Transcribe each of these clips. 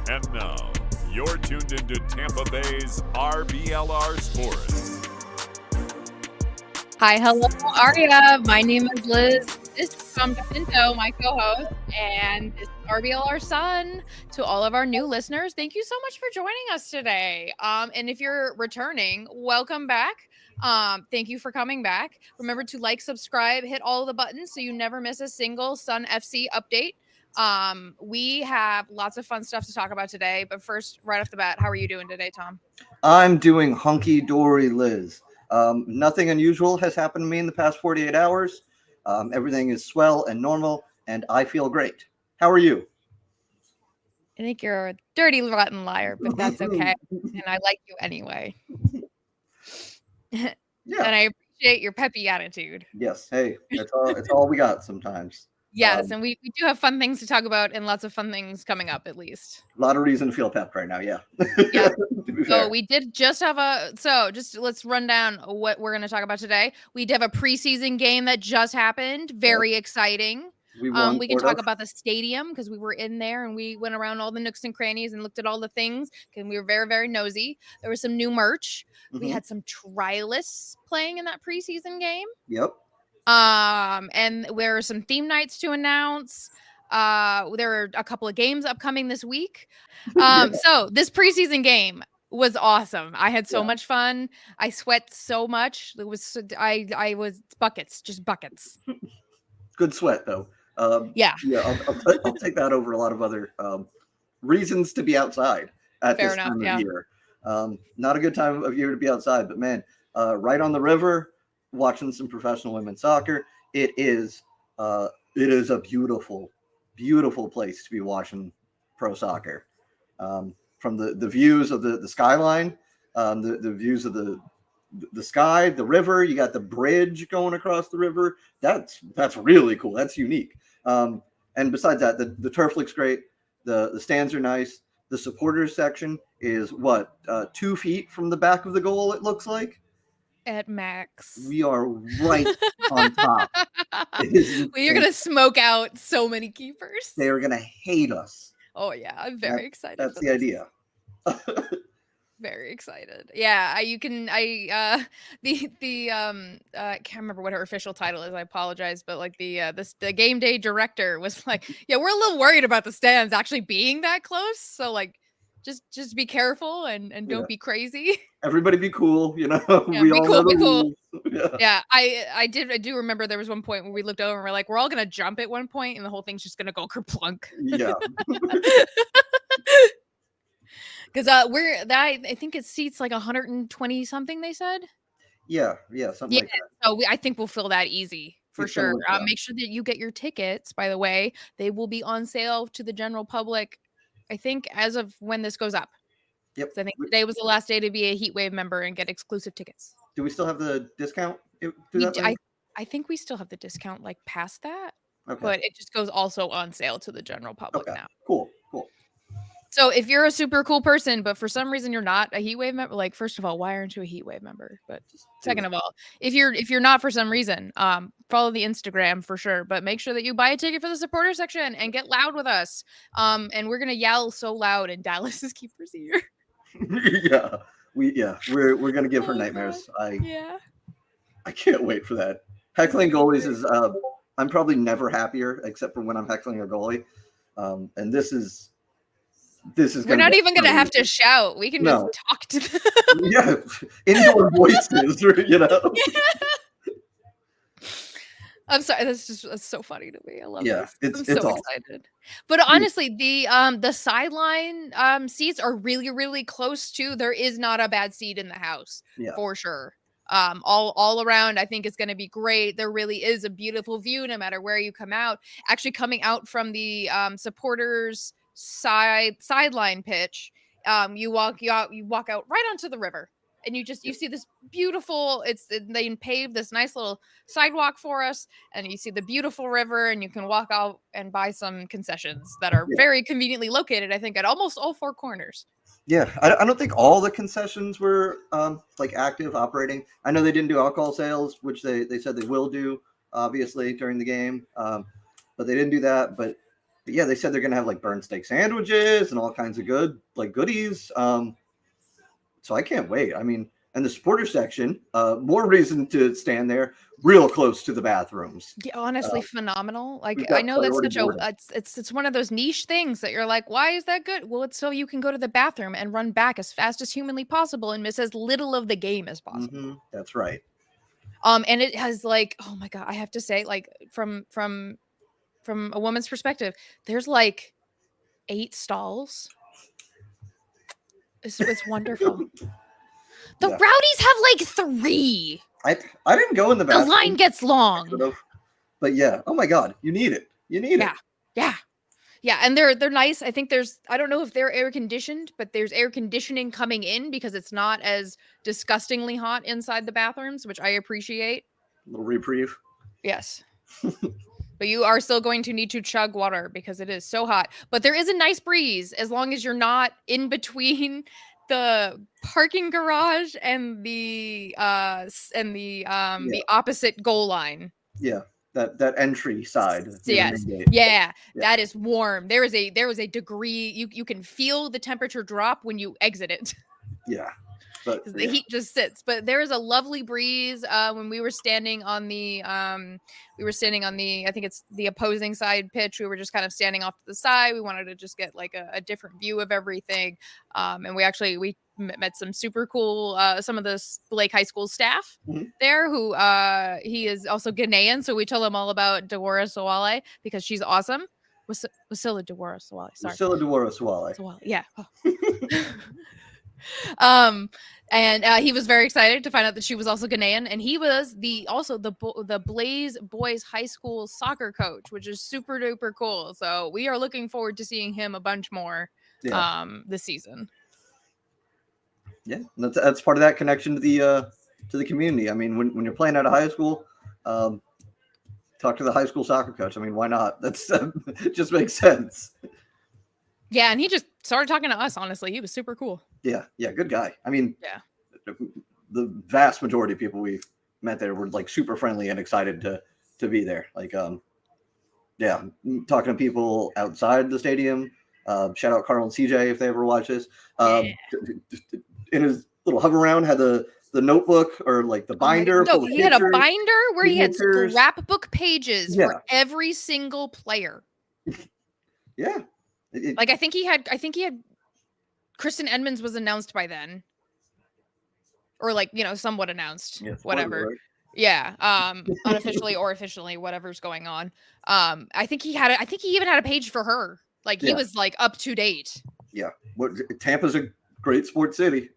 And now, you're tuned into Tampa Bay's RBLR Sports. Hi, hello, Aria. My name is Liz. This is Tom DePinto, my co-host, and this is RBLR Sun. To all of our new listeners, thank you so much for joining us today. And if you're returning, welcome back. Thank you for coming back. Remember to like, subscribe, hit all of the buttons so you never miss a single Sun FC update. We have lots of fun stuff to talk about today, but first, right off the bat, how are you doing today, Tom? I'm doing hunky-dory, Liz. Nothing unusual has happened to me in the past 48 hours. Everything is swell and normal, and I feel great. How are you? I think you're a dirty, rotten liar, but that's okay. And I like you anyway. Yeah. And I appreciate your peppy attitude. Yes. Hey, it's all we got sometimes. Yes, and we do have fun things to talk about and lots of fun things coming up, at least. A lot of reason to feel pepped right now, yeah. Yeah. So we did just have let's run down what we're going to talk about today. We did have a preseason game that just happened. Very exciting. We can talk about the stadium because we were in there and we went around all the nooks and crannies and looked at all the things because we were very, very nosy. There was some new merch. Mm-hmm. We had some trialists playing in that preseason game. Yep. And there are some theme nights to announce. There are a couple of games upcoming this week. So this preseason game was awesome. I had so much fun. I sweat so much. It was I was just buckets. Good sweat though. I'll take that over a lot of other reasons to be outside at this time of year. Not a good time of year to be outside, but man, right on the river, watching some professional women's soccer. It is a beautiful, beautiful place to be watching pro soccer. From the views of the skyline, the views of the sky, the river. You got the bridge going across the river. That's really cool. That's unique. And besides that, the turf looks great. The stands are nice. The supporters section is 2 feet from the back of the goal. It looks like. At max. We are right on top. You're going to smoke out so many keepers. They are going to hate us. Oh, yeah. I'm very excited. That's the idea. Very excited. Yeah, I can't remember what her official title is. I apologize, but like the game day director was like, yeah, we're a little worried about the stands actually being that close. So like, just be careful and don't be crazy. Everybody be cool, Yeah, we all know the rules. Yeah, I do remember there was one point where we looked over and we're like, we're all gonna jump at one point and the whole thing's just gonna go kerplunk. Yeah. Because I think it seats like 120 something. They said. Yeah, something like that. So I think we'll fill that easy for sure. Make sure that you get your tickets. By the way, they will be on sale to the general public. I think as of when this goes up. Yep. So I think today was the last day to be a Heatwave member and get exclusive tickets. Do we still have the discount? I think we still have the discount like past that. Okay. But it just goes also on sale to the general public now. Cool. So if you're a super cool person, but for some reason you're not a Heatwave member, like first of all, why aren't you a Heatwave member? But second of all, if you're not for some reason, follow the Instagram for sure. But make sure that you buy a ticket for the supporter section and get loud with us. And we're gonna yell so loud in Dallas's keeper's ear. We're gonna give her nightmares. I can't wait for that. Heckling goalies is I'm probably never happier except for when I'm heckling a goalie. And this is we're not even going to have to shout. We can just talk to them. Yeah. Indoor voices, Yeah. I'm sorry. That's so funny to me. I love this. I'm so awesome. excited. But honestly, the sideline seats are really, really close to. There is not a bad seat in the house for sure. All around, I think it's going to be great. There really is a beautiful view no matter where you come out. Actually, coming out from the supporters sideline pitch, you walk out right onto the river and you see this beautiful they paved this nice little sidewalk for us and you see the beautiful river and you can walk out and buy some concessions that are very conveniently located, I think, at almost all 4 corners. Yeah, I don't think all the concessions were active operating. I know they didn't do alcohol sales, which they said they will do obviously during the game, but they didn't do that. But yeah, they said they're gonna have like burnt steak sandwiches and all kinds of good goodies. So I can't wait. I mean, and the supporter section, more reason to stand there, real close to the bathrooms. Yeah, honestly, phenomenal. Like, I know that's such it's one of those niche things that you're like, why is that good? Well, it's so you can go to the bathroom and run back as fast as humanly possible and miss as little of the game as possible. Mm-hmm, that's right. And it has like, oh my God, I have to say, like, from a woman's perspective, there's like 8 stalls. It's wonderful. The Rowdies have like 3. I didn't go in the bathroom. The line gets long. But yeah, oh my God, you need it. You need it. Yeah, and they're nice. I think I don't know if they're air conditioned, but there's air conditioning coming in because it's not as disgustingly hot inside the bathrooms, which I appreciate. A little reprieve. Yes. But you are still going to need to chug water because it is so hot. But there is a nice breeze as long as you're not in between the parking garage and the opposite goal line. Yeah, that entry side. Yes. Yeah, that is warm. There is a degree you can feel the temperature drop when you exit it. Yeah. But the heat just sits. But there is a lovely breeze when we were standing on the I think it's the opposing side pitch. We were just kind of standing off to the side. We wanted to just get like a different view of everything. And we met some super cool some of the Lake High School staff there who he is also Ghanaian. So we told him all about Dewara Sawale because she's awesome. Wasila Dewara Sawale. Sorry. Wasila Dewara Sawale. Yeah. And he was very excited to find out that she was also Ghanaian, and he was the Blaze Boys High School soccer coach, which is super duper cool. So we are looking forward to seeing him a bunch more this season. Yeah, that's part of that connection to the community. I mean, when you're playing at a high school, talk to the high school soccer coach. I mean, why not? That's it just makes sense. Yeah, and he just started talking to us, honestly. He was super cool. Yeah, good guy. I mean, the vast majority of people we met there were like super friendly and excited to be there. Like, talking to people outside the stadium. Shout out Carl and CJ if they ever watch this. In his little hover around had the notebook or like the binder. No, he had a binder where he had scrapbook pages for every single player. Yeah. I think he had Kristen Edmonds was announced by then. Or somewhat announced. Whatever. Right? Yeah. Unofficially or officially, whatever's going on. I think he even had a page for her. He was up to date. Yeah. Tampa's a great sports city.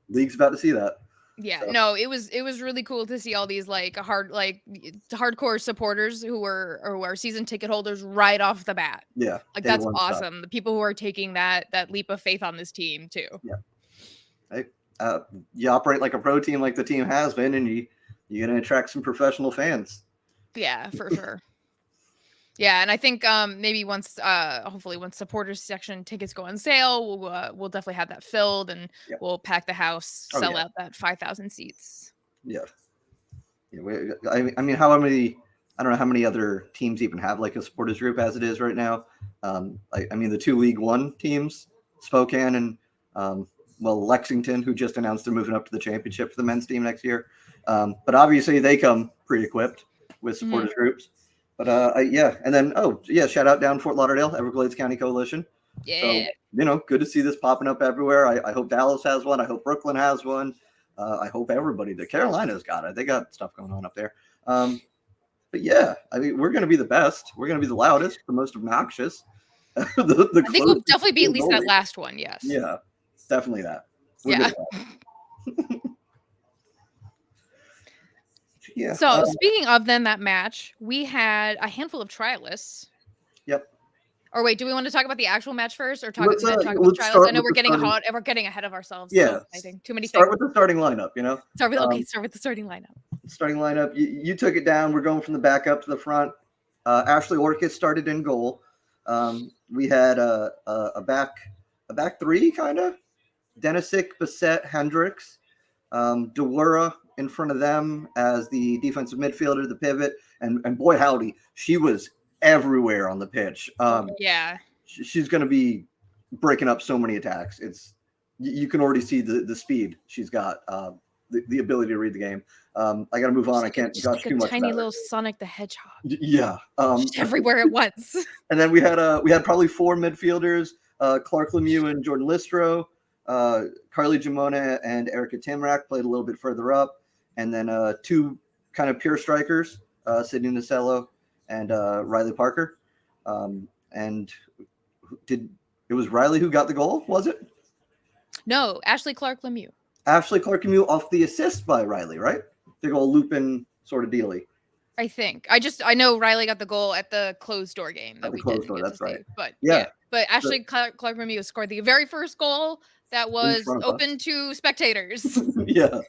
League's about to see that. Yeah, so. No, it was really cool to see all these hardcore supporters who are season ticket holders right off the bat. Yeah, that's awesome. Stuff. The people who are taking that leap of faith on this team too. Yeah, hey, you operate like a pro team, like the team has been, and you're gonna attract some professional fans. Yeah, for sure. Yeah, and I think maybe hopefully once supporters section tickets go on sale, we'll definitely have that filled, and we'll pack the house, sell out that 5,000 seats. Yeah. I mean, how many? I don't know how many other teams even have like a supporters group as it is right now. I mean, the 2 League One teams, Spokane and Lexington, who just announced they're moving up to the championship for the men's team next year. But obviously they come pre-equipped with supporters groups. But and then shout out down Fort Lauderdale, Everglades County Coalition. Yeah. So, good to see this popping up everywhere. I hope Dallas has one. I hope Brooklyn has one. I hope everybody. The Carolinas got it. They got stuff going on up there. But yeah, I mean, we're going to be the best. We're going to be the loudest, the most obnoxious. I think we'll definitely be at least that last one. Yes. Yeah, definitely that. Yeah. So speaking of that match, we had a handful of trialists. Yep. Or wait, do we want to talk about the actual match first, or talk about trialists? I know we're getting ahead of ourselves. Yeah. So I think too many things. Start with the starting lineup. Start with the starting lineup. Starting lineup. You took it down. We're going from the back up to the front. Ashley Orchis started in goal. We had a back 3 kind of. Denisic, Bissett, Hendricks, Dewara in front of them as the defensive midfielder, the pivot, and boy howdy, she was everywhere on the pitch. Yeah. She's going to be breaking up so many attacks. You can already see the speed she's got, the ability to read the game. I got to move on. I can't gush too much. Tiny little Sonic the Hedgehog. Yeah. Just everywhere at once. And then we had probably 4 midfielders, Clark Lemieux and Jordan Listro, Carly Gimona and Erica Timrak played a little bit further up. And then 2 kind of pure strikers, Sydney Nasello and Riley Parker. And it was Riley who got the goal, was it? No, Ashley Clark Lemieux. Ashley Clark Lemieux off the assist by Riley, right? Big old looping sort of dealy. I think. I know Riley got the goal at the closed door game that we didn't get to see. But yeah. But Ashley Clark Lemieux scored the very first goal that was open to spectators. Yeah.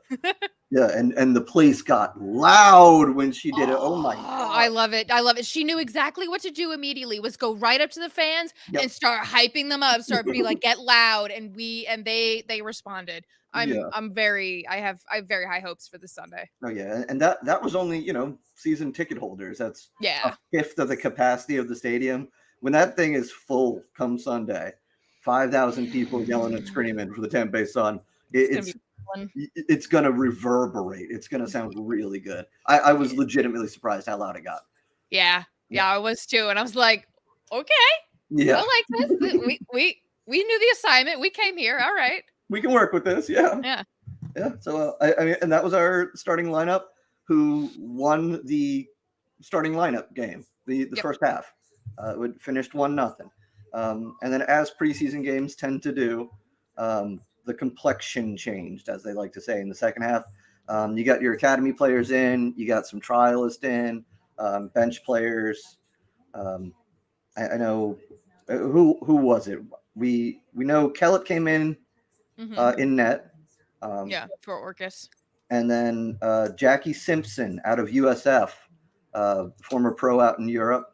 Yeah, and the place got loud when she did it. Oh my God. I love it. I love it. She knew exactly what to do immediately, was go right up to the fans and start hyping them up, start be like, get loud. And they responded. I have very high hopes for this Sunday. Oh yeah. And that was only, season ticket holders. That's a fifth of the capacity of the stadium. When that thing is full come Sunday, 5,000 people yelling and screaming for the Tampa Bay Sun. It's going to reverberate. It's going to sound really good. I was legitimately surprised how loud it got. Yeah, I was too. And I was like, okay, yeah, I like this. we knew the assignment. We came here. All right. We can work with this. Yeah. So, I mean, and that was our starting lineup, who won the starting lineup game, the first half. It finished 1-0. And then, as preseason games tend to do, the complexion changed, as they like to say, in the second half. You got your academy players in, you got some trialists in, bench players. I know who was it? We know Kellett came in in net. For Orcus. And then Jackie Simpson out of USF, former pro out in Europe.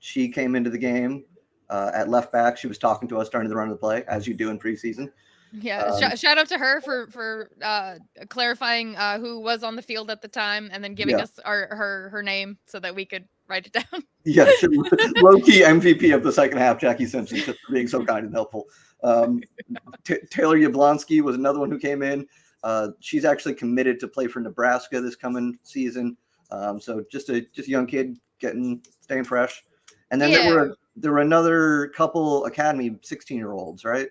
She came into the game at left back. She was talking to us during the run of the play, as you do in preseason. Yeah, shout out to her for clarifying who was on the field at the time, and then giving us her name so that we could write it down. Yeah, low-key MVP of the second half, Jackie Simpson, just for being so kind and helpful. Taylor Yablonsky was another one who came in. She's actually committed to play for Nebraska this coming season. So just a young kid staying fresh. And then there were another couple academy 16-year-olds, right?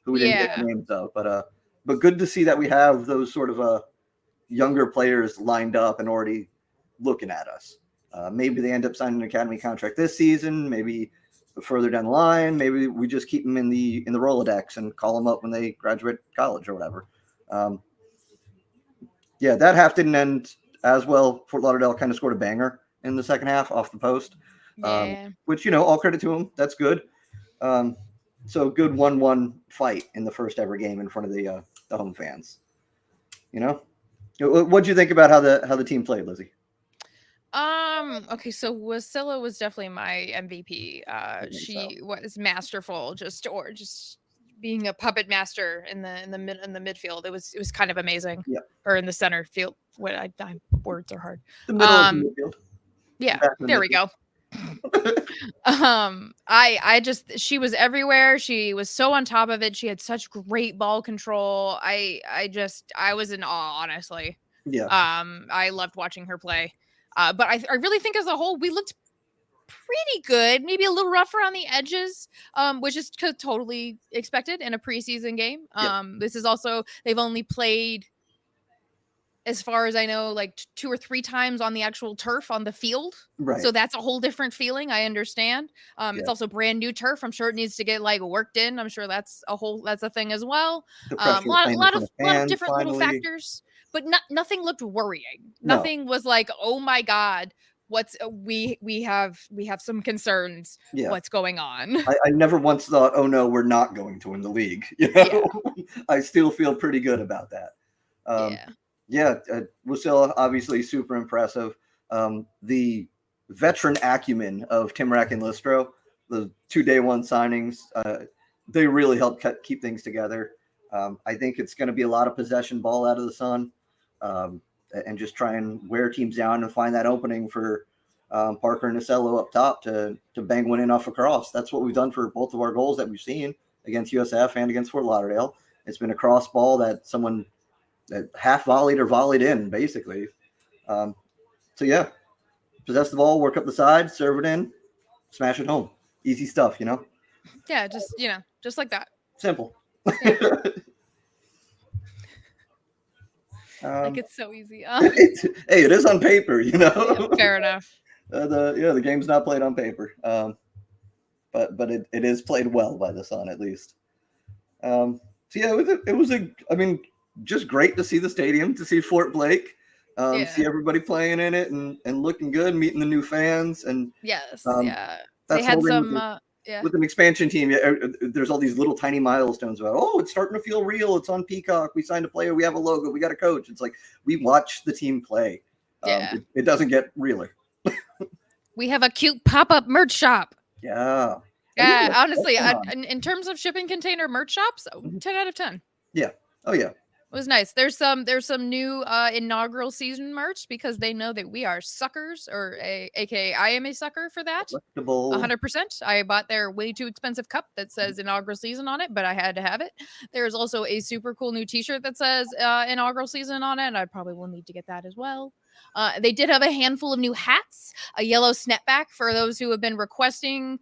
Who we didn't get names of, but good to see that we have those sort of younger players lined up and already looking at us. Maybe they end up signing an academy contract this season. Maybe further down the line, maybe we just keep them in the Rolodex and call them up when they graduate college or whatever. That half didn't end as well. Fort Lauderdale kind of scored a banger in the second half off the post, which all credit to them. That's good. So good 1-1 fight in the first ever game in front of the home fans. What'd you think about how the team played, Lizzie? Okay, so Wasilla was definitely my MVP. She was masterful, just being a puppet master in the midfield. It was kind of amazing. Yeah. Or in the center field. Words are hard. The middle of the midfield. Yeah, there we go. She was everywhere. She was so on top of it. She had such great ball control. I was in awe, honestly. Yeah. I loved watching her play. But I really think as a whole, we looked pretty good, maybe a little rougher on the edges, which is totally expected in a preseason game. This is also, they've only played, as far as I know, like 2 or 3 times on the actual turf on the field. Right. So that's a whole different feeling. I understand. It's also brand new turf. I'm sure it needs to get worked in. I'm sure that's a thing as well. A lot of different little factors, but nothing looked worrying. No. Nothing was like, oh my God, we have some concerns. Yeah. What's going on? I never once thought, oh no, we're not going to win the league. I still feel pretty good about that. Wasilla, obviously super impressive. The veteran acumen of Timrak and Listro, the 2 day one signings, they really helped keep things together. I think it's going to be a lot of possession ball out of the Sun, and just try and wear teams down and find that opening for Parker and Nasello up top to bang one in off a cross. That's what we've done for both of our goals that we've seen against USF and against Fort Lauderdale. It's been a cross ball that someone that half volleyed or volleyed in, basically. So yeah, possess the ball, work up the side, serve it in, smash it home. Easy stuff, you know? Yeah, just like that. Simple. Yeah. Like it's so easy. Hey, it is on paper, you know? Yeah, fair enough. The game's not played on paper. But it is played well by the Sun, at least. So yeah, it was just great to see the stadium, to see Fort Blake, see everybody playing in it and looking good, meeting the new fans, and yes, they had some with an expansion team. There's all these little tiny milestones about, it's starting to feel real. It's on Peacock. We signed a player. We have a logo. We got a coach. It's like we watch the team play. It doesn't get realer. We have a cute pop-up merch shop. Yeah. Yeah, honestly, in terms of shipping container merch shops, 10 out of 10. Yeah. Oh yeah. It was nice. There's some new inaugural season merch because they know that we are suckers, or aka I am a sucker for that. 100%. I bought their way too expensive cup that says inaugural season on it, but I had to have it. There's also a super cool new t-shirt that says inaugural season on it, and I probably will need to get that as well. They did have a handful of new hats, a yellow snapback for those who have been requesting.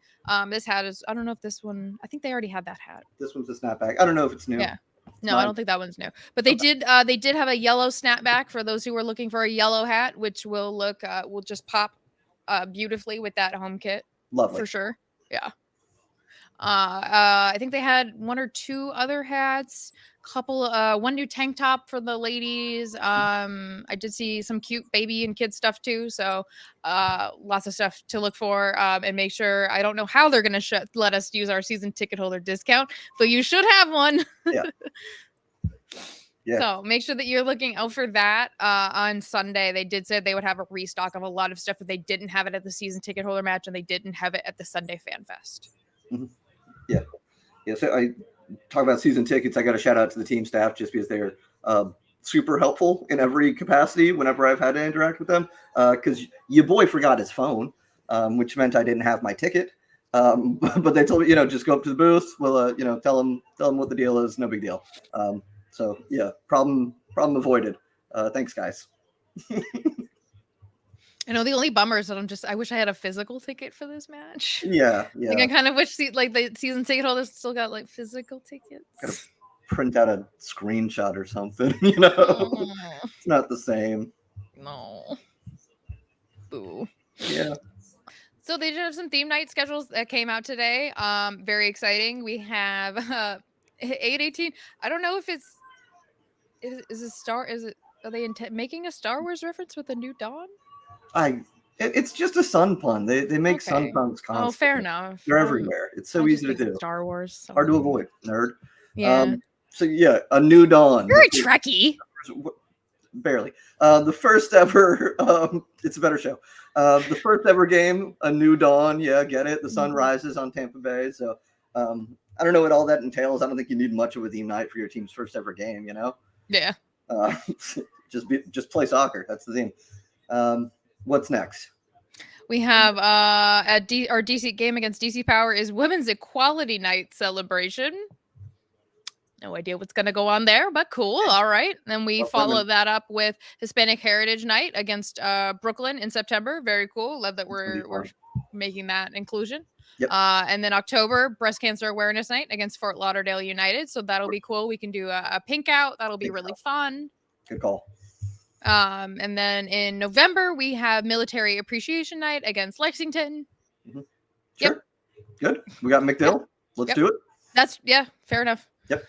This hat is, I don't know if this one, I think they already had that hat. This one's a snapback. I don't know if it's new. Yeah. No, I don't think that one's new. But they did have a yellow snapback for those who were looking for a yellow hat, which will will just pop beautifully with that home kit. Lovely. For sure. Yeah. I think they had one or two other hats, one new tank top for the ladies. I did see some cute baby and kid stuff too. So lots of stuff to look for, and make sure. I don't know how they're going to let us use our season ticket holder discount, but you should have one. Yeah. Yeah. So make sure that you're looking out for that on Sunday. They did say they would have a restock of a lot of stuff, but they didn't have it at the season ticket holder match, and they didn't have it at the Sunday Fan Fest. Mm-hmm. Yeah. Yeah. So I talk about season tickets. I got to shout out to the team staff just because they're super helpful in every capacity whenever I've had to interact with them. Because your boy forgot his phone, which meant I didn't have my ticket. But they told me, just go up to the booth. We'll, tell them what the deal is. No big deal. So yeah, problem avoided. Thanks, guys. I know the only bummer is that I wish I had a physical ticket for this match. Yeah. Like I kind of wish the season ticket holders still got like physical tickets. Gotta print out a screenshot or something, It's not the same. No. Boo. Yeah. So they did have some theme night schedules that came out today. Very exciting. We have 8/18. I don't know if are they making a Star Wars reference with a new dawn? It's just a sun pun. They make sun puns constantly. Oh, fair enough. They're everywhere. It's so easy to do. Star Wars. So hard to avoid, nerd. Yeah. So yeah, a new dawn. You're a Trekkie. Barely. The first ever. It's a better show. The first ever game, a new dawn. Yeah, get it. The sun rises on Tampa Bay. So I don't know what all that entails. I don't think you need much of a theme night for your team's first ever game. Yeah. Just play soccer. That's the theme. What's next? We have our DC game against DC Power is Women's Equality Night celebration. No idea what's going to go on there, but cool. All right. Then we follow that up with Hispanic Heritage Night against Brooklyn in September. Very cool. Love that we're making that inclusion. Yep. And then October, Breast Cancer Awareness Night against Fort Lauderdale United. So that'll be cool. We can do a pink out. That'll be really fun. Good call. And then in November, we have Military Appreciation Night against Lexington. Mm-hmm. Sure. Yep. Good. We got McDill. Let's do it. Fair enough. Yep.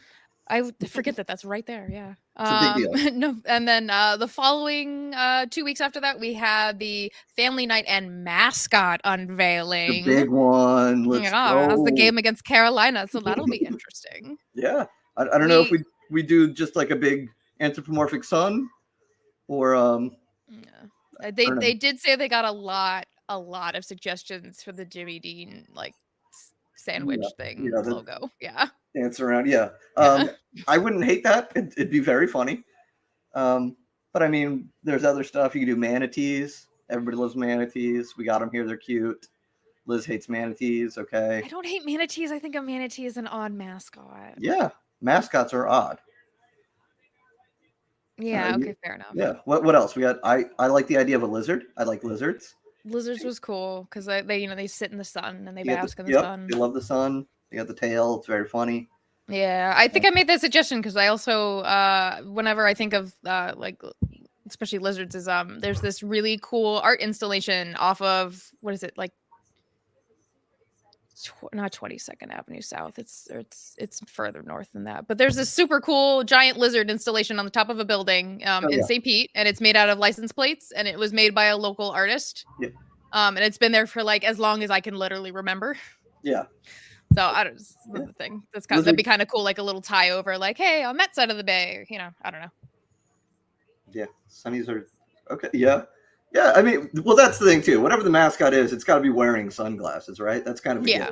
I forget that's right there. Yeah. It's a big deal. No, and then the following 2 weeks after that, we have the Family Night and Mascot unveiling. The big one. Let's go. That's the game against Carolina, so that'll be interesting. Yeah. I don't know if we do just like a big anthropomorphic sun or they did say they got a lot of suggestions for the Jimmy Dean sandwich thing logo. Yeah. Dance around. Yeah. I wouldn't hate that. It'd be very funny. But I mean, there's other stuff. You can do manatees Everybody loves manatees. We got them here. They're cute. Liz hates manatees. Okay. I don't hate manatees. I think a manatee is an odd mascot. Yeah. Mascots are odd. Yeah. Okay. Fair enough. Yeah. What else? We got, I like the idea of a lizard. I like lizards. Lizards was cool because they sit in the sun and they bask in the sun. They love the sun. They got the tail. It's very funny. Yeah. I think I made that suggestion because I also, whenever I think of like, especially lizards, is there's this really cool art installation off of, what is it, like, not 22nd Avenue South. It's further north than that. But there's this super cool giant lizard installation on the top of a building in St. Pete, and it's made out of license plates, and it was made by a local artist. Yeah. And it's been there for like as long as I can literally remember. Yeah. So I don't know the thing. That'd be kind of cool, like a little tie over, like, hey, on that side of the bay, I don't know. Yeah, sunnies are okay. Yeah. Yeah, I mean, well, that's the thing too. Whatever the mascot is, it's got to be wearing sunglasses, right? That's kind of yeah.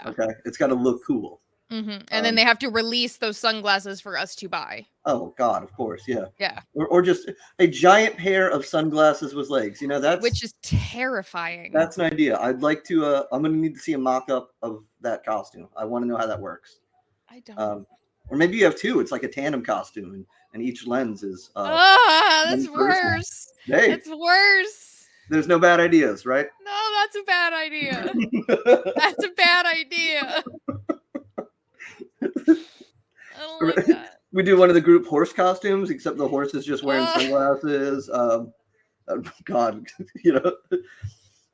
Okay, it's got to look cool. Mm-hmm. And then they have to release those sunglasses for us to buy. Oh God, of course, yeah. Yeah. Or just a giant pair of sunglasses with legs. Which is terrifying. That's an idea. I'd like to. I'm gonna need to see a mock-up of that costume. I want to know how that works. I don't. Or maybe you have two. It's like a tandem costume, and each lens is. That's worse. Hey, it's worse. There's no bad ideas, right? No, that's a bad idea. That's a bad idea. I don't like that. We do one of the group horse costumes, except the horse is just wearing sunglasses. God,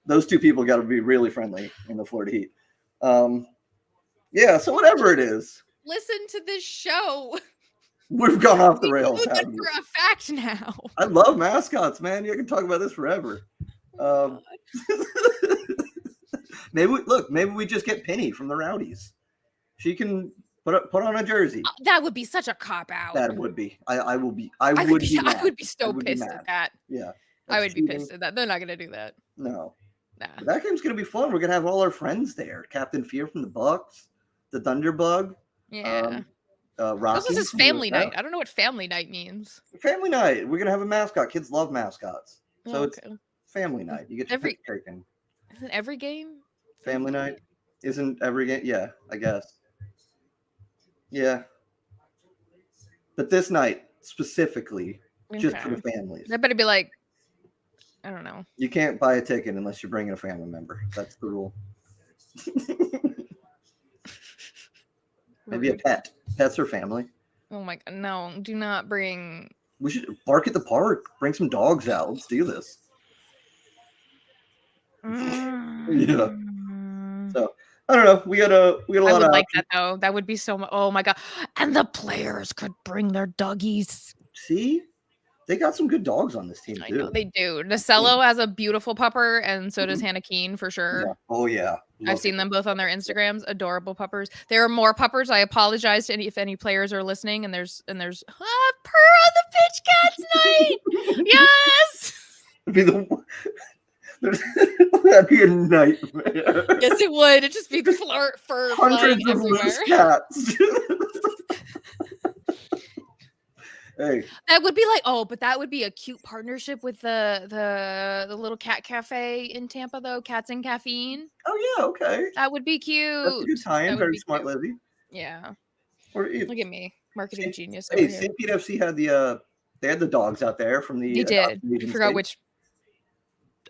those two people got to be really friendly in the Florida heat. Yeah, so whatever it is. Listen to this show. We've gone off the rails. For a fact now. I love mascots, man. You can talk about this forever. Maybe we just get Penny from the Rowdies. She can put on a jersey. That would be such a cop out. That would be. I would be so pissed at that. Yeah. I would be pissed at that. They're not gonna do that. No. Nah. But that game's gonna be fun. We're gonna have all our friends there. Captain Fear from the Bucks, the Thunderbug. Yeah. Rocky. This is family night. I don't know what family night means. Family night. We're gonna have a mascot. Kids love mascots, so it's family night. You get your pick taken. Isn't every game family night? Isn't every game? Yeah, I guess. Yeah, but this night specifically, just for the families. That better be like, I don't know. You can't buy a ticket unless you're bringing a family member. That's the rule. Maybe a pet. Pets are family. Oh my God. No, do not bring. We should bark at the park. Bring some dogs out. Let's do this. Yeah. So I don't know. We got a lot of. I would like that though. That would be so much. Oh my God. And the players could bring their doggies. See? They got some good dogs on this team, too. I know they do. Nacello has a beautiful pupper, and so does Hannah Keene for sure. Yeah. Oh, yeah. I've seen them both on their Instagrams. Adorable puppers. There are more puppers. I apologize to if any players are listening. And there's purr on the pitch cats night. Yes. That'd be a nightmare. Yes, it would. It'd just be the fur hundreds of everywhere. Loose cats. Hey. That would be like, but that would be a cute partnership with the little cat cafe in Tampa, though. Cats and Caffeine. Oh yeah, okay. That would be cute. That's a good tie-in. Very smart, cute. Lizzie. Yeah. Look at me, marketing genius. Hey, St. Pete FC had they had the dogs out there from the. They did.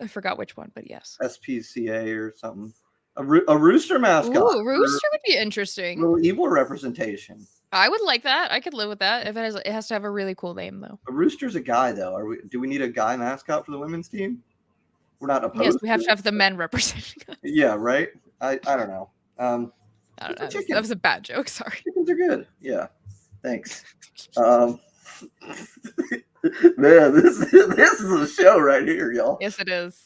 I forgot which one, but yes. SPCA or something. A rooster mascot. Ooh, rooster would be interesting. A little evil representation. I would like that. I could live with that. If it has to have a really cool name, though. A rooster's a guy, though. Do we need a guy mascot for the women's team? We're not opposed. Yes, we have to have the men representing us. Yeah, right. I don't know. I don't know. That was a bad joke. Sorry. Chickens are good. Yeah. Thanks. Man, this is a show right here, y'all. Yes, it is.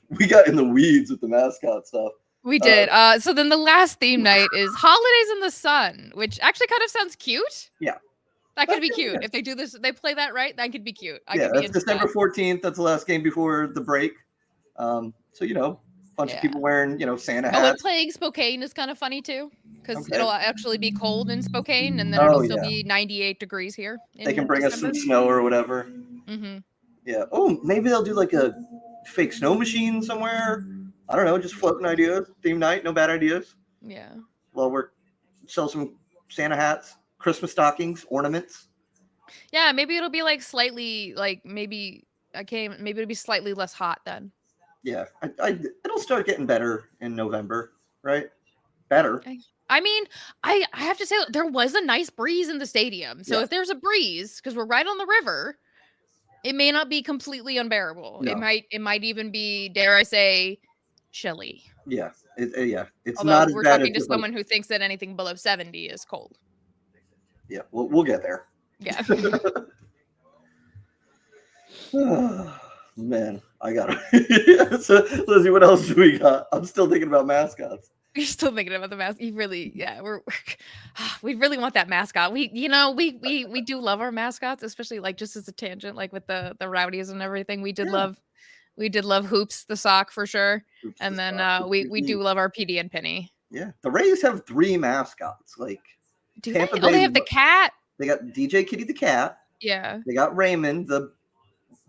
We got in the weeds with the mascot stuff. We did. So then the last theme night is Holidays in the Sun, which actually kind of sounds cute. Yeah. That could be cute. If they do this, they play that right, that could be cute. That's December 14th. That's the last game before the break. So, a bunch of people wearing, Santa hats. And playing Spokane is kind of funny, too, because it'll actually be cold in Spokane, and then it'll still be 98 degrees here. They can bring us some snow or whatever. Mm-hmm. Yeah. Oh, maybe they'll do like a fake snow machine somewhere. I don't know, just floating ideas. Theme night, no bad ideas. Yeah. Well, we're sell some Santa hats, Christmas stockings, ornaments. Yeah, maybe it'll be like slightly like maybe it'll be slightly less hot then. Yeah, it'll start getting better in November, right? Better. I mean, I have to say there was a nice breeze in the stadium. So if there's a breeze, because we're right on the river, it may not be completely unbearable. No. It might even be, dare I say, chilly. Yeah, it's although not as we're bad talking as to someone who thinks that anything below 70 is cold. Yeah, we'll get there. Yeah. Man, I got it. So, Lizzie, what else do we got? I'm still thinking about mascots. You're still thinking about the mascot. You really, yeah, we really want that mascot. We do love our mascots, especially like just as a tangent, like with the rowdies and everything. We did love Hoops the sock for sure, Hoops and then we do love our PD and Penny. Yeah, the Rays have 3 mascots. Like Tampa Bay, they have the cat. They got DJ Kitty the cat. Yeah. They got Raymond the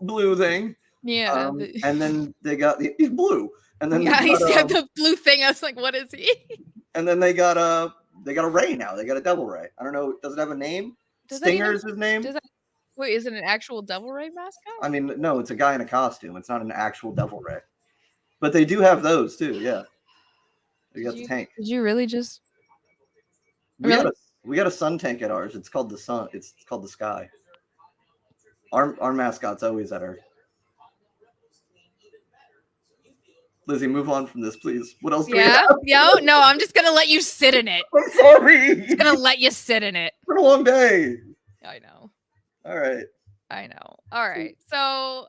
blue thing. Yeah. And then they got he's blue. And then he's got the blue thing. I was like, what is he? And then they got a Ray now. They got a Devil Ray. I don't know. Does it have a name? Stinger is his name. Wait, is it an actual Devil Ray mascot? I mean, no, it's a guy in a costume. It's not an actual Devil Ray. But they do have those too. Yeah. They got the tank. Did you really just? We got a sun tank at ours. It's called the Sun. It's called the Sky. Our mascot's always at our. Lizzie, move on from this, please. What else do we have? No, I'm just going to let you sit in it. I'm sorry. I'm just going to let you sit in it. It's been a long day. I know. All right. I know. All right. So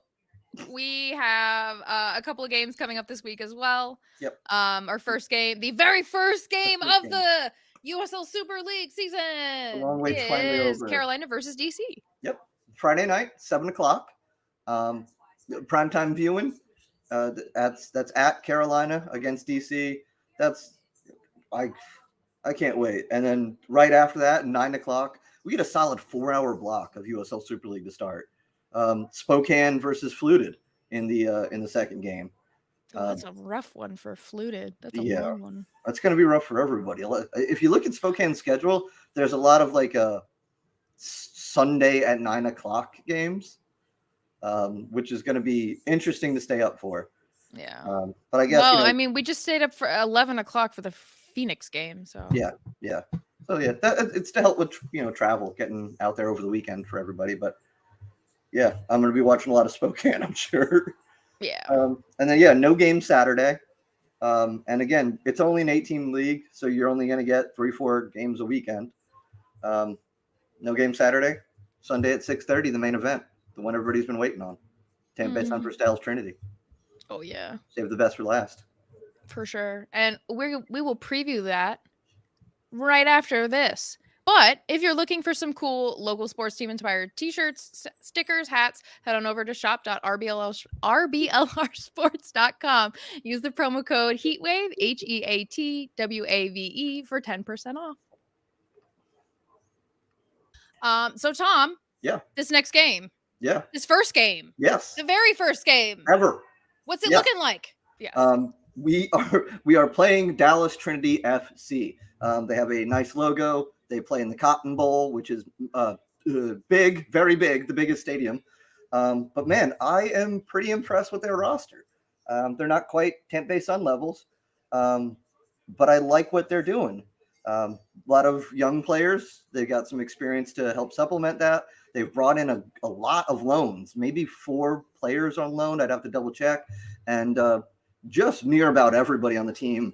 we have a couple of games coming up this week as well. Yep. Our first game, the very first game of the USL Super League season is Carolina versus DC. Yep. Friday night, 7:00. Primetime viewing. That's at Carolina against DC. I can't wait. And then right after that, 9:00, we get a solid 4-hour block of USL Super League to start. Spokane versus Fluted in the second game. That's a rough one for Fluted. That's a long one. That's going to be rough for everybody. If you look at Spokane's schedule, there's a lot of like Sunday at 9:00 games. Which is going to be interesting to stay up for. Yeah. But I guess. Well, I mean, we just stayed up for 11:00 for the Phoenix game. So. Yeah. So yeah, it's to help with travel, getting out there over the weekend for everybody. But yeah, I'm going to be watching a lot of Spokane, I'm sure. Yeah. And then no game Saturday. And again, it's only an 8-team league, so you're only going to get 3-4 games a weekend. No game Saturday. Sunday at 6:30, the main event. The one everybody's been waiting on. Tampa Bay Sun versus Dallas Trinity. Oh, yeah. Save the best for last. For sure. And we will preview that right after this. But if you're looking for some cool local sports team inspired t-shirts, stickers, hats, head on over to shop.rblrsports.com. Use the promo code HEATWAVE, HEATWAVE for 10% off. So Tom. Yeah. This next game. Yeah. This first game. Yes. The very first game. Ever. What's it looking like? Yes. We are playing Dallas Trinity FC. They have a nice logo. They play in the Cotton Bowl, which is big, very big, the biggest stadium. But man, I am pretty impressed with their roster. They're not quite Tampa Bay Sun levels, but I like what they're doing. A lot of young players. They got some experience to help supplement that. They've brought in a lot of loans, maybe 4 players on loan. I'd have to double check. And just near about everybody on the team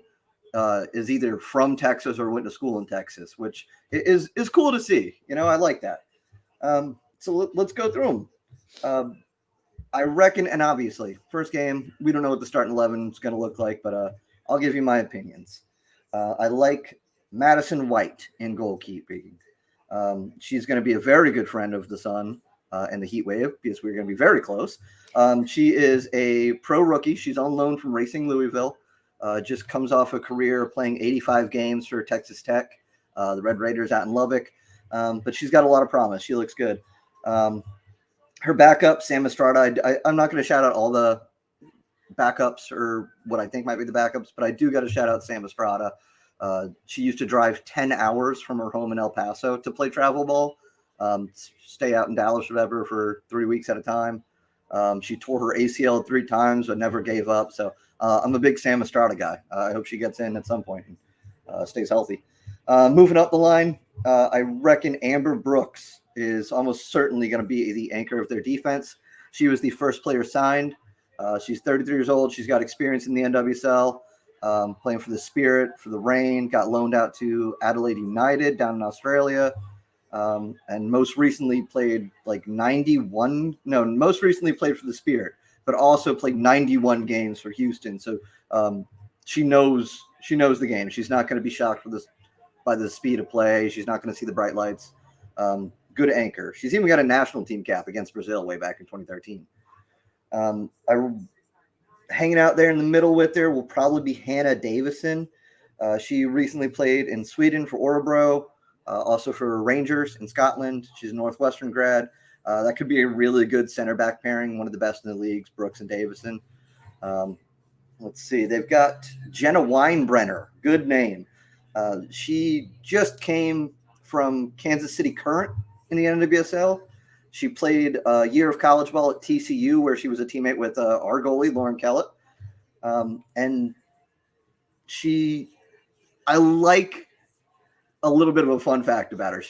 is either from Texas or went to school in Texas, which is cool to see. I like that. So let's go through them. I reckon, and obviously, first game, we don't know what the starting 11 is going to look like, but I'll give you my opinions. I like Madison White in goalkeeping. She's going to be a very good friend of the Sun and the Heat Wave because we're going to be very close. She is a pro rookie. She's on loan from Racing Louisville. Just comes off a career playing 85 games for Texas Tech, the Red Raiders out in Lubbock. But she's got a lot of promise. She looks good. Her backup, Sam Estrada, I'm not going to shout out all the backups, or what I think might be the backups, but I do got to shout out Sam Estrada. She used to drive 10 hours from her home in El Paso to play travel ball, stay out in Dallas or whatever for 3 weeks at a time. She tore her ACL 3 times, but never gave up. So I'm a big Sam Estrada guy. I hope she gets in at some point and stays healthy. Moving up the line, I reckon Amber Brooks is almost certainly going to be the anchor of their defense. She was the first player signed. She's 33 years old. She's got experience in the NWSL, playing for the Spirit, for the Reign, got loaned out to Adelaide United down in Australia. And most recently played like most recently played for the Spirit, but also played 91 games for Houston. So she knows the game. She's not going to be shocked by the speed of play. She's not going to see the bright lights. Good anchor. She's even got a national team cap against Brazil way back in 2013. Hanging out there in the middle with her will probably be Hannah Davison. She recently played in Sweden for Örebro. Also for Rangers in Scotland. She's a Northwestern grad. That could be a really good center back pairing, one of the best in the leagues, Brooks and Davison. Let's see. They've got Jenna Weinbrenner. Good name. She just came from Kansas City Current in the NWSL. She played a year of college ball at TCU, where she was a teammate with our goalie, Lauren Kellett. And I like a little bit of a fun fact about her.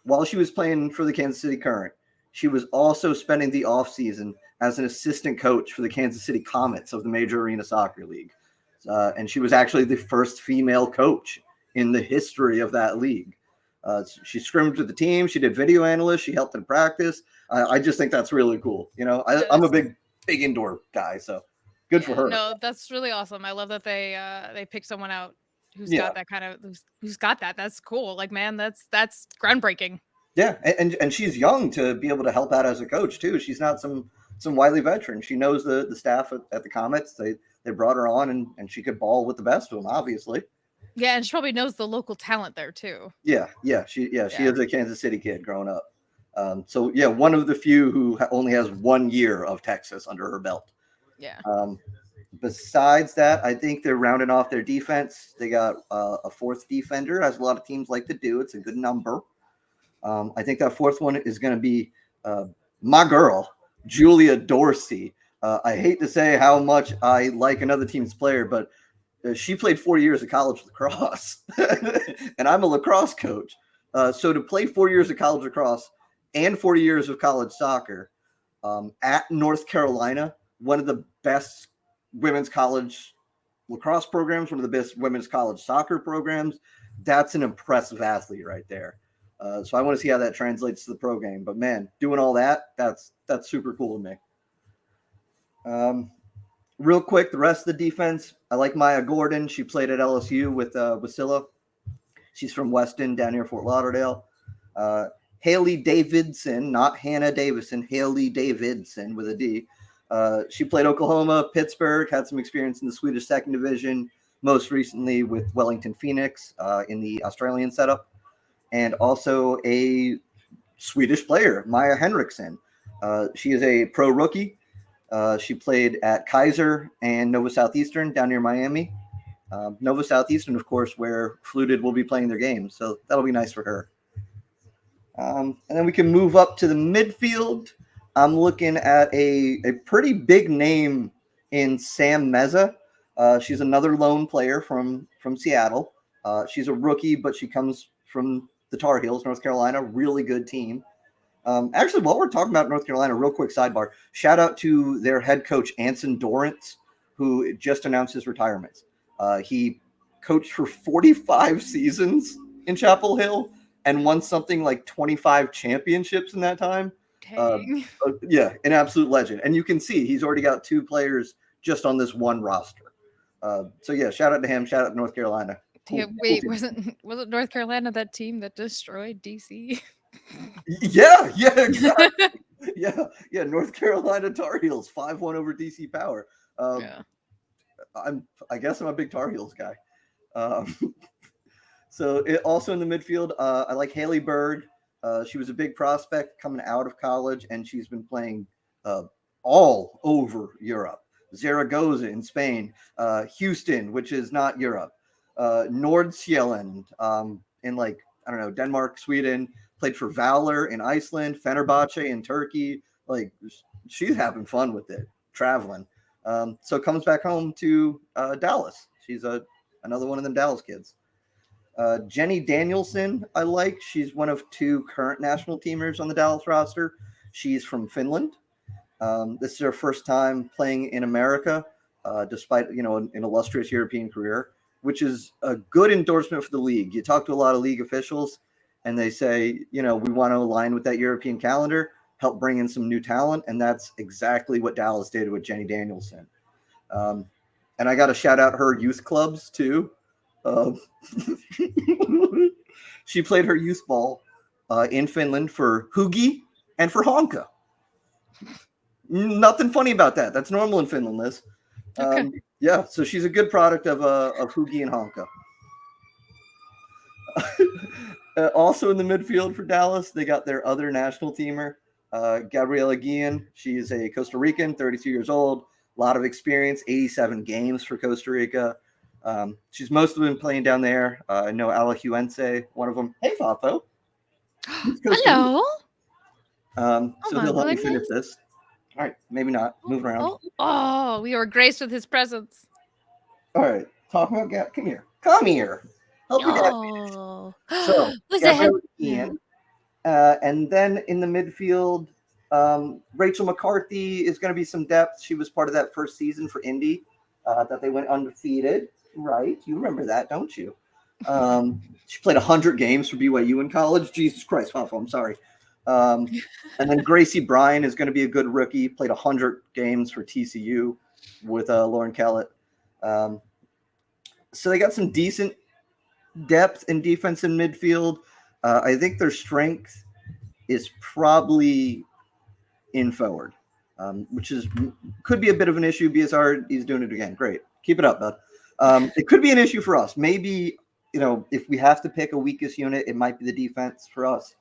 While she was playing for the Kansas City Current, she was also spending the offseason as an assistant coach for the Kansas City Comets of the Major Arena Soccer League. And she was actually the first female coach in the history of that league. She scrimmaged with the team. She did video analyst. She helped in practice. I just think that's really cool. I'm a big indoor guy, so good for her. No, that's really awesome. I love that they pick someone out who's got that kind of who's got that. That's cool. Like, man, that's groundbreaking. Yeah, and she's young to be able to help out as a coach too. She's not some wily veteran. She knows the staff at the Comets. They brought her on, and she could ball with the best of them, obviously. Yeah, and she probably knows the local talent there too. Yeah. She is a Kansas City kid growing up. So yeah, one of the few who only has 1 year of Texas under her belt. Yeah. Besides that, I think they're rounding off their defense. They got a fourth defender, as a lot of teams like to do. It's a good number. I think that fourth one is going to be my girl, Julia Dorsey. I hate to say how much I like another team's player, but she played 4 years of college lacrosse, and I'm a lacrosse coach. So to play 4 years of college lacrosse and 4 years of college soccer at North Carolina, one of the best women's college lacrosse programs, one of the best women's college soccer programs, that's an impressive athlete right there. So I want to see how that translates to the pro game. But man, doing all that's super cool to me. Real quick, the rest of the defense, I like Maya Gordon. She played at LSU with Wasilla. She's from Weston, down near Fort Lauderdale. Haley Davidson, not Hannah Davison, Haley Davidson with a D. She played Oklahoma, Pittsburgh, had some experience in the Swedish second division, most recently with Wellington Phoenix in the Australian setup, and also a Swedish player, Maya Henriksen. She is a pro rookie. She played at Kaiser and Nova Southeastern down near Miami. Nova Southeastern, of course, where Fluted will be playing their games. So that'll be nice for her. And then we can move up to the midfield. I'm looking at a pretty big name in Sam Meza. She's another lone player from Seattle. She's a rookie, but she comes from the Tar Heels, North Carolina, really good team. Actually, while we're talking about North Carolina, real quick sidebar, shout out to their head coach, Anson Dorrance, who just announced his retirement. He coached for 45 seasons in Chapel Hill and won something like 25 championships in that time. Yeah, an absolute legend. And you can see he's already got 2 players just on this one roster. So yeah, shout out to him. Shout out to North Carolina. Cool, wait, wasn't North Carolina that team that destroyed DC? Yeah, exactly. yeah. North Carolina Tar Heels 5-1 over DC Power. I guess I'm a big Tar Heels guy. So also in the midfield, I like Haley Berg. She was a big prospect coming out of college, and she's been playing all over Europe. Zaragoza in Spain, Houston, which is not Europe, Nordsjælland in like, I don't know, Denmark, Sweden, played for Valor in Iceland, Fenerbahce in Turkey. Like, she's having fun with it, traveling. So comes back home to Dallas. She's another one of them Dallas kids. Jenny Danielson, I like. She's one of 2 current national teamers on the Dallas roster. She's from Finland. This is her first time playing in America, despite, you know, an illustrious European career, which is a good endorsement for the league. You talk to a lot of league officials, and they say, you know, we want to align with that European calendar, help bring in some new talent, and that's exactly what Dallas did with Jenny Danielson. And I got to shout out her youth clubs, too. She played her youth ball in Finland for Hugi and for Honka. Nothing funny about that. That's normal in Finland, Liz. Okay. Yeah, so she's a good product of Hugi and Honka. Also in the midfield for Dallas, they got their other national teamer, Gabriela Guillen. She's a Costa Rican, 32 years old, a lot of experience, 87 games for Costa Rica. She's mostly been playing down there. I know Alajuelense, one of them. Hey, Fafo. Hello. So he'll help me finish this. All right, maybe not. Move around. Oh, we were graced with his presence. All right, talk about Gab. Come here. Come here. Help me out. So, Gabrielle Ian. And then in the midfield, Rachel McCarthy is going to be some depth. She was part of that first season for Indy that they went undefeated. Right. You remember that, don't you? She played 100 games for BYU in college. Jesus Christ, Fafo, I'm sorry. And then Gracie Bryan is going to be a good rookie. Played 100 games for TCU with Lauren Kellett. So they got some decent depth in defense and midfield. I think their strength is probably in forward, which could be a bit of an issue. BSR, he's doing it again. Great. Keep it up, bud. It could be an issue for us. Maybe, you know, if we have to pick a weakest unit, it might be the defense for us.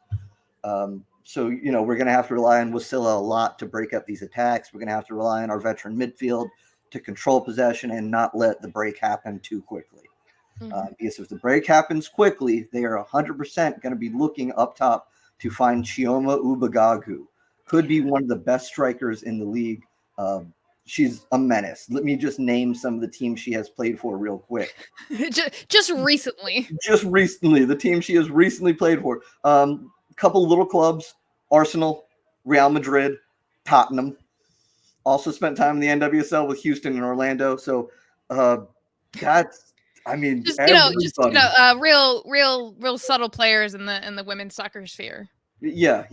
So, you know, we're going to have to rely on Wasilla a lot to break up these attacks. We're going to have to rely on our veteran midfield to control possession and not let the break happen too quickly. Because if the break happens quickly, they are 100% going to be looking up top to find Chioma Ubagagu. Could be one of the best strikers in the league. She's a menace. Let me just name some of the teams she has played for real quick. just recently. Just recently. The team she has recently played for. Couple little clubs, Arsenal, Real Madrid, Tottenham. Also spent time in the NWSL with Houston and Orlando. So that's, I mean, real subtle players in the women's soccer sphere. Yeah.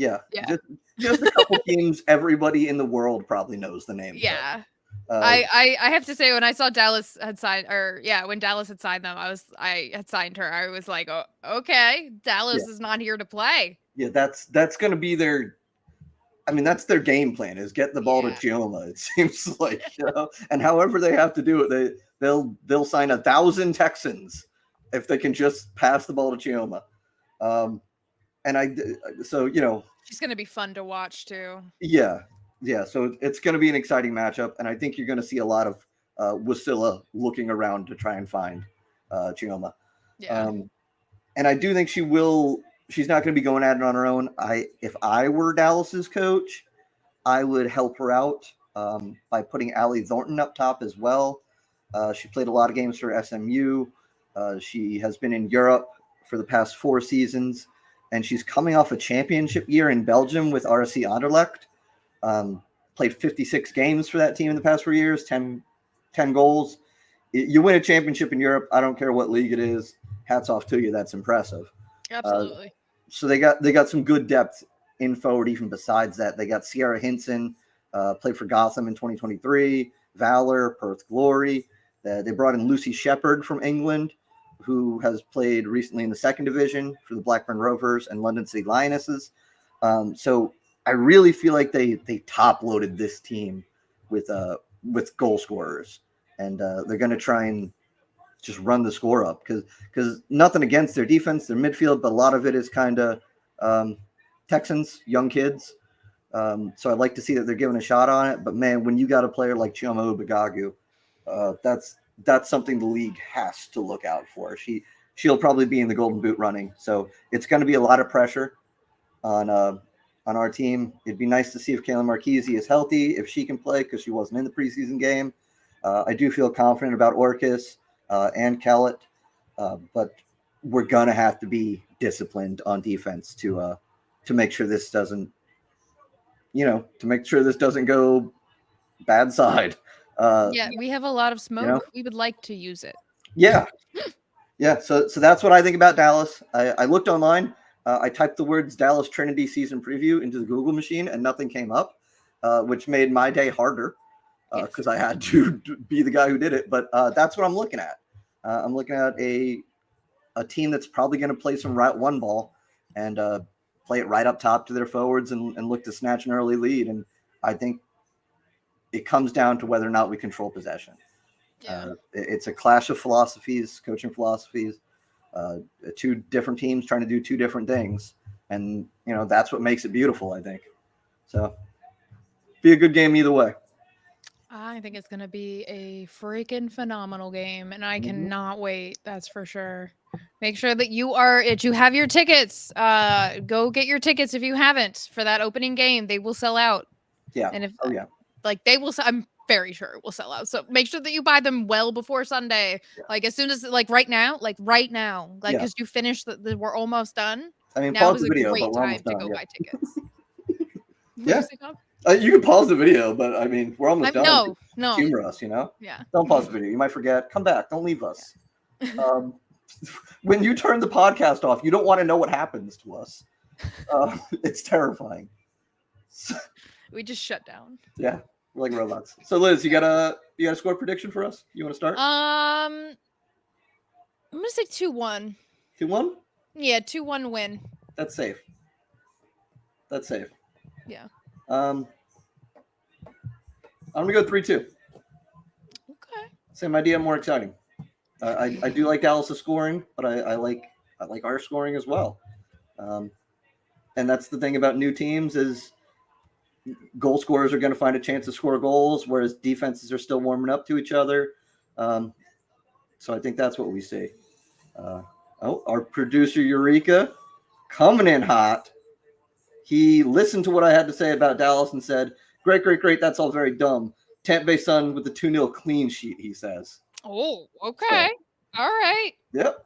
Just a couple teams everybody in the world probably knows the name. Yeah. I have to say, when I saw Dallas had signed, when Dallas had signed them, I had signed her. I was like, oh, okay, Dallas is not here to play. Yeah, that's going to be their. I mean, that's their game plan, is get the ball to Chioma. It seems like, you know, and however they have to do it, they'll sign 1,000 Texans if they can just pass the ball to Chioma. So, you know, she's going to be fun to watch too. Yeah. So it's going to be an exciting matchup, and I think you're going to see a lot of Wasilla looking around to try and find Chioma. Yeah. And I do think she will. She's not going to be going at it on her own. If I were Dallas's coach, I would help her out by putting Allie Thornton up top as well. She played a lot of games for SMU. She has been in Europe for the past 4 seasons, and she's coming off a championship year in Belgium with RC Anderlecht. Played 56 games for that team in the past 4 years, 10 goals. You win a championship in Europe, I don't care what league it is. Hats off to you. That's impressive. Absolutely. So they got some good depth in forward. Even besides that, they got Sierra Hinson, played for Gotham in 2023, Valor, Perth Glory. They brought in Lucy Shepherd from England, who has played recently in the 2nd division for the Blackburn Rovers and London City Lionesses. So I really feel like they top loaded this team with goal scorers, and they're going to try and just run the score up, because nothing against their defense, their midfield, but a lot of it is kind of Texans, young kids. So I'd like to see that they're giving a shot on it. But man, when you got a player like Chioma Ubagagu, that's something the league has to look out for. She'll probably be in the Golden Boot running. So it's going to be a lot of pressure on our team. It'd be nice to see if Kaylin Marchese is healthy, if she can play, because she wasn't in the preseason game. I do feel confident about Orcus and Kellett, but we're going to have to be disciplined on defense to make sure this doesn't, go bad side. We have a lot of smoke. We would like to use it. Yeah. Yeah. So that's what I think about Dallas. I looked online. I typed the words Dallas Trinity season preview into the Google machine and nothing came up, which made my day harder because I had to be the guy who did it. But that's what I'm looking at. I'm looking at a team that's probably going to play some route one ball and play it right up top to their forwards and look to snatch an early lead. And I think it comes down to whether or not we control possession. Yeah. It's a clash of philosophies, coaching philosophies, two different teams trying to do two different things. And, that's what makes it beautiful, I think. So be a good game either way. I think it's going to be a freaking phenomenal game, and I cannot wait. That's for sure. Make sure that you have your tickets. Go get your tickets if you haven't for that opening game. They will sell out. Yeah. And they will. I'm very sure it will sell out. So make sure that you buy them well before Sunday. Yeah. As soon as right now, because you finished we're almost done. I mean, now pause the video, but we're almost done. Go buy tickets. Yeah. You can pause the video, but I mean, we're almost done. No. Humor us, Yeah. Don't pause the video. You might forget. Come back. Don't leave us. When you turn the podcast off, you don't want to know what happens to us. It's terrifying. We just shut down. Yeah, we're like robots. So Liz, you got a score prediction for us? You want to start? I'm gonna say 2-1. 2-1? Yeah, 2-1 win. That's safe. Yeah. I'm gonna go 3-2. Okay. Same idea, more exciting. I do like Dallas' scoring, but I like our scoring as well. And that's the thing about new teams is goal scorers are going to find a chance to score goals, whereas defenses are still warming up to each other. So I think that's what we see. Our producer Eureka coming in hot. He listened to what I had to say about Dallas and said, great. That's all very dumb. Tampa Bay Sun with the 2-0 clean sheet, he says. Oh, okay. So, all right. Yep.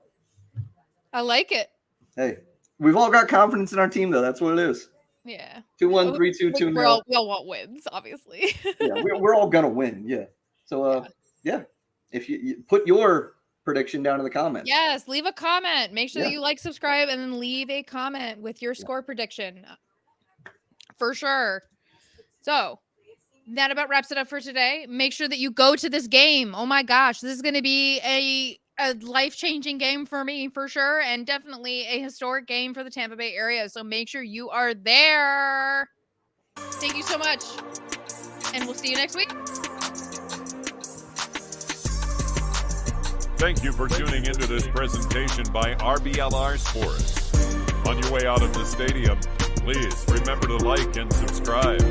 I like it. Hey, we've all got confidence in our team, though. That's what it is. Yeah. 2-1, 3-2, 2-0. We all want wins, obviously. Yeah, we're all going to win. Yeah. So, yeah. If you put your prediction down in the comments. Yes, leave a comment. Make sure that you subscribe, and then leave a comment with your score prediction. For sure. So that about wraps it up for today. Make sure that you go to this game. Oh my gosh, this is going to be a life-changing game for me, for sure, and definitely a historic game for the Tampa Bay area. So make sure you are there. Thank you so much, and we'll see you next week. Thank you for tuning into this presentation by RBLR Sports. On your way out of the stadium, please remember to like and subscribe.